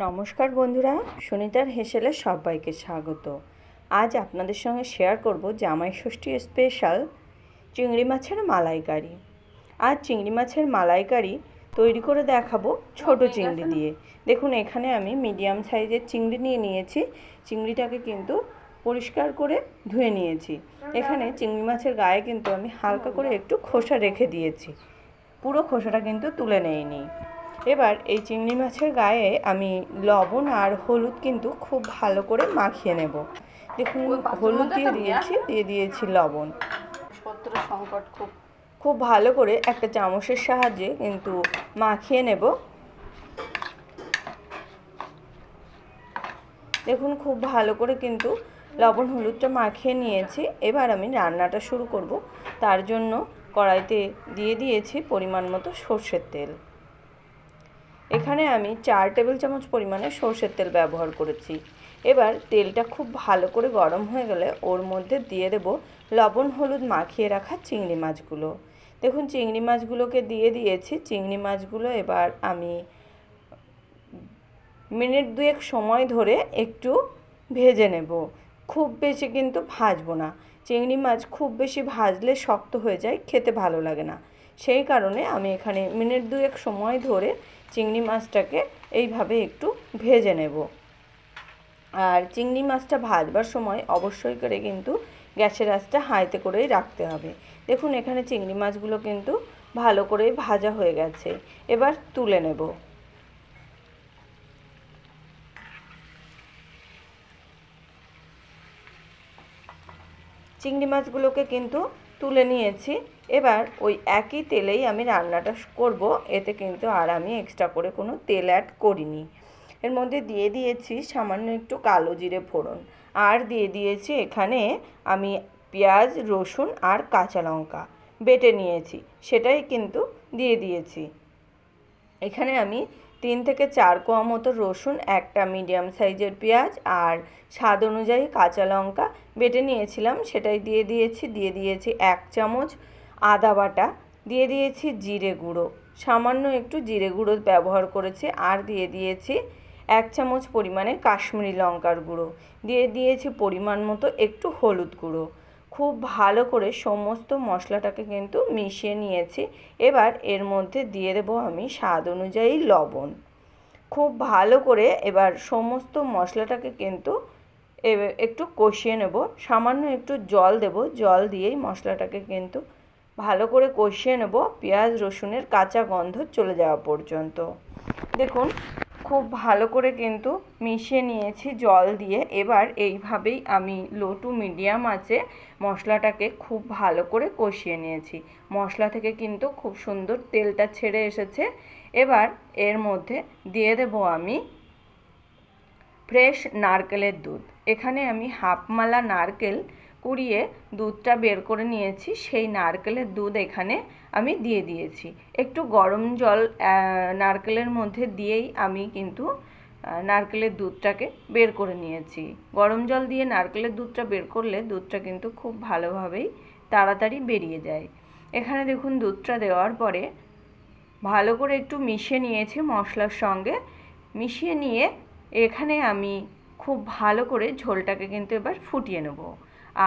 নমস্কার বন্ধুরা, সুনিতার হেসেলে সবাইকে স্বাগত। আজ আপনাদের সঙ্গে শেয়ার করব জামাই ষষ্ঠী স্পেশাল চিংড়ি মাছের মালাইকারি। আজ চিংড়ি মাছের মালাইকারি তৈরি করে দেখাবো ছোট চিংড়ি দিয়ে। দেখুন, এখানে আমি মিডিয়াম সাইজের চিংড়ি নিয়েছি। চিংড়িটাকে কিন্তু পরিষ্কার করে ধুয়ে নিয়েছি। এখানে চিংড়ি মাছের গায়ে কিন্তু আমি হালকা করে একটু খোসা রেখে দিয়েছি, পুরো খোসাটা কিন্তু তুলে নেইনি। এবার এই চিংড়ি মাছের গায়ে আমি লবণ আর হলুদ কিন্তু খুব ভালো করে মাখিয়ে নেব। দেখুন, হলুদ দিয়ে দিয়েছি লবণ। সংকট খুব ভালো করে একটা চামচের সাহায্যে কিন্তু মাখিয়ে নেব। দেখুন, খুব ভালো করে কিন্তু লবণ হলুদটা মাখিয়ে নিয়েছি। এবার আমি রান্নাটা শুরু করব। তার জন্য কড়াইতে দিয়ে দিয়েছি পরিমাণ মতো সর্ষের তেল। এখানে আমি 4 টেবিল চামচ পরিমাণে সর্ষের তেল ব্যবহার করেছি। এবার তেলটা খুব ভালো করে গরম হয়ে গেলে ওর মধ্যে দিয়ে দেব লবণ হলুদ মাখিয়ে রাখা চিংড়ি মাছগুলো। দেখুন, চিংড়ি মাছগুলোকে দিয়ে দিয়েছি। চিংড়ি মাছগুলো এবার আমি মিনিট 2 সময় ধরে একটু ভেজে নেব। খুব বেশি কিন্তু ভাজবো না। চিংড়ি মাছ খুব বেশি ভাজলে শক্ত হয়ে যায়, খেতে ভালো লাগে না। সেই কারণে আমি এখানে মিনিট 2 সময় ধরে চিংড়ি মাছটাকে এইভাবে একটু ভেজে নেব। আর চিংড়ি মাছটা ভাজবার সময় অবশ্যই করে কিন্তু গ্যাসের আঁচটা হাইতে করেই রাখতে হবে। দেখুন, এখানে চিংড়ি মাছগুলো কিন্তু ভালো করেই ভাজা হয়ে গেছে। এবার তুলে নেব। চিংড়ি মাছগুলোকে কিন্তু তুলে নিয়েছি। এবার ওই একই তেলেই আমি রান্নাটা করব। এতে কিন্তু আর আমি এক্সট্রা করে কোনো তেল অ্যাড করিনি। এর মধ্যে দিয়ে দিয়েছি সামান্য একটু কালো জিরে ফোড়ন, আর দিয়ে দিয়েছি এখানে আমি পেঁয়াজ, রসুন আর কাঁচা লঙ্কা বেটে নিয়েছি, সেটাই কিন্তু দিয়ে দিয়েছি। এখানে আমি 3 থেকে 4 কোয়া মতো রসুন, একটা মিডিয়াম সাইজের পেঁয়াজ আর স্বাদ অনুযায়ী কাঁচা লঙ্কা বেটে নিয়েছিলাম, সেটাই দিয়ে দিয়েছি 1 চামচ আদা বাটা, দিয়ে দিয়েছি জিরে গুঁড়ো, সামান্য একটু জিরে গুঁড়ো ব্যবহার করেছি, আর দিয়ে দিয়েছি 1 চামচ পরিমাণে কাশ্মীরি লঙ্কার গুঁড়ো, দিয়ে দিয়েছি পরিমাণ মতো একটু হলুদ গুঁড়ো। খুব ভালো করে সমস্ত মশলাটাকে কিন্তু মিশিয়ে নিয়েছি। এবার এর মধ্যে দিয়ে দেবো আমি স্বাদ অনুযায়ী লবণ। খুব ভালো করে এবার সমস্ত মশলাটাকে কিন্তু একটু কষিয়ে নেব। সামান্য একটু জল দেব, জল দিয়েই মশলাটাকে কিন্তু ভালো করে কষিয়ে নেব পেঁয়াজ রসুনের কাঁচা গন্ধ চলে যাওয়া পর্যন্ত। দেখুন, খুব ভালো করে কিন্তু মিশিয়ে নিয়েছি জল দিয়ে। এবার এইভাবেই আমি লো টু মিডিয়াম আঁচে মশলাটাকে খুব ভালো করে কষিয়ে নিয়েছি। মশলা থেকে কিন্তু খুব সুন্দর তেলটা ছেড়ে এসেছে। এবার এর মধ্যে দিয়ে দেব আমি ফ্রেশ নারকেলের দুধ। এখানে আমি হাফ মালা নারকেল কুড়িয়ে দুধটা বের করে নিয়েছি, সেই নারকেলের দুধ এখানে আমি দিয়ে দিয়েছি। একটু গরম জল নারকেলের মধ্যে দিয়েই আমি কিন্তু নারকেলের দুধটাকে বের করে নিয়েছি। গরম জল দিয়ে নারকেলের দুধটা বের করলে দুধটা কিন্তু খুব ভালোভাবেই তাড়াতাড়ি বেরিয়ে যায়। এখানে দেখুন, দুধটা দেওয়ার পরে ভালো করে একটু মিশিয়ে নিয়েছি মশলার সঙ্গে। মিশিয়ে নিয়ে এখানে আমি খুব ভালো করে ঝোলটাকে কিন্তু এবার ফুটিয়ে নেব।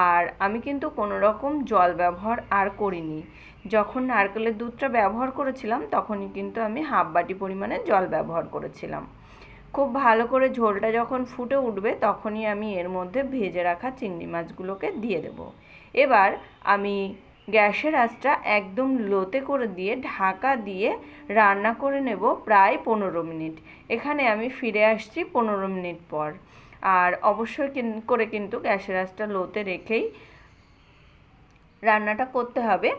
আর আমি কিন্তু কোনো রকম জল ব্যবহার আর করিনি। যখন নারকেলের দুধটা ব্যবহার করেছিলাম তখনই কিন্তু আমি হাফ বাটি পরিমাণে জল ব্যবহার করেছিলাম। খুব ভালো করে ঝোলটা যখন ফুটে উঠবে তখনই আমি এর মধ্যে ভেজে রাখা চিংড়ি মাছগুলোকে দিয়ে দেব। এবার আমি গ্যাসের আঁচটা একদম লোতে করে দিয়ে ঢাকা দিয়ে রান্না করে নেব প্রায় 15 মিনিট। এখানে আমি ফিরে আসছি 15 মিনিট পর। আর অবশ্যই করে কিন্তু গ্যাসের আঁচটা লোতে রেখেই রান্নাটা করতে হবে।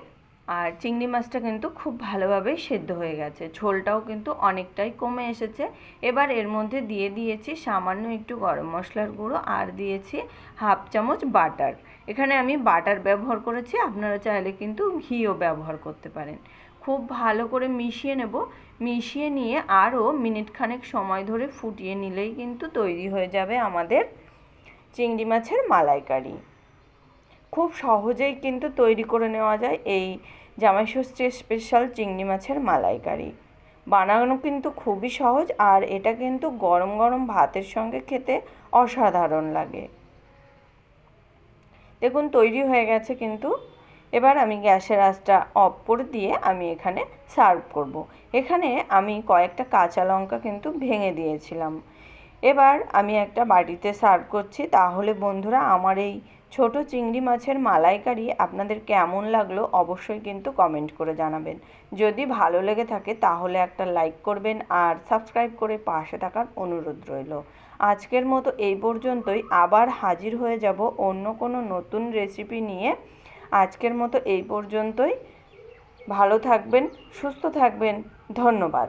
আর চিংড়ি মাছটা কিন্তু খুব ভালোভাবেই সেদ্ধ হয়ে গেছে, ঝোলটাও কিন্তু অনেকটাই কমে এসেছে। এবার এর মধ্যে দিয়ে দিয়েছি সামান্য একটু গরম মশলার গুঁড়ো, আর দিয়েছি হাফ চামচ বাটার। এখানে আমি বাটার ব্যবহার করেছি, আপনারা চাইলে কিন্তু ঘিও ব্যবহার করতে পারেন। খুব ভালো করে মিশিয়ে নেব। মিশিয়ে নিয়ে আরও মিনিট খানেক সময় ধরে ফুটিয়ে নিলেই কিন্তু তৈরি হয়ে যাবে আমাদের চিংড়ি মাছের মালাইকারি। খুব সহজেই কিন্তু তৈরি করে নেওয়া যায় এই জামাই ষষ্ঠীর স্পেশাল চিংড়ি মাছের মালাইকারি। বানানো কিন্তু খুবই সহজ, আর এটা কিন্তু গরম গরম ভাতের সঙ্গে খেতে অসাধারণ লাগে। দেখুন তৈরি হয়ে গেছে কিন্তু। এবার আমি গ্যাসের আঁচটা অফ করে দিয়ে আমি এখানে সার্ভ করব। এখানে আমি কয়েকটা কাঁচা লঙ্কা কিন্তু ভেঙে দিয়েছিলাম। এবার আমি একটা বাটিতে সার্ভ করছি। তাহলে বন্ধুরা, আমার এই ছোট চিংড়ি মাছের মালাইকারি আপনাদের কেমন লাগলো অবশ্যই কিন্তু কমেন্ট করে জানাবেন। যদি ভালো লেগে থাকে তাহলে একটা লাইক করবেন, আর সাবস্ক্রাইব করে পাশে থাকার অনুরোধ রইল। আজকের মতো এই পর্যন্তই। আবার হাজির হয়ে যাব অন্য কোনো নতুন রেসিপি নিয়ে। আজকের মতো এই পর্যন্তই। ভালো থাকবেন, সুস্থ থাকবেন। ধন্যবাদ।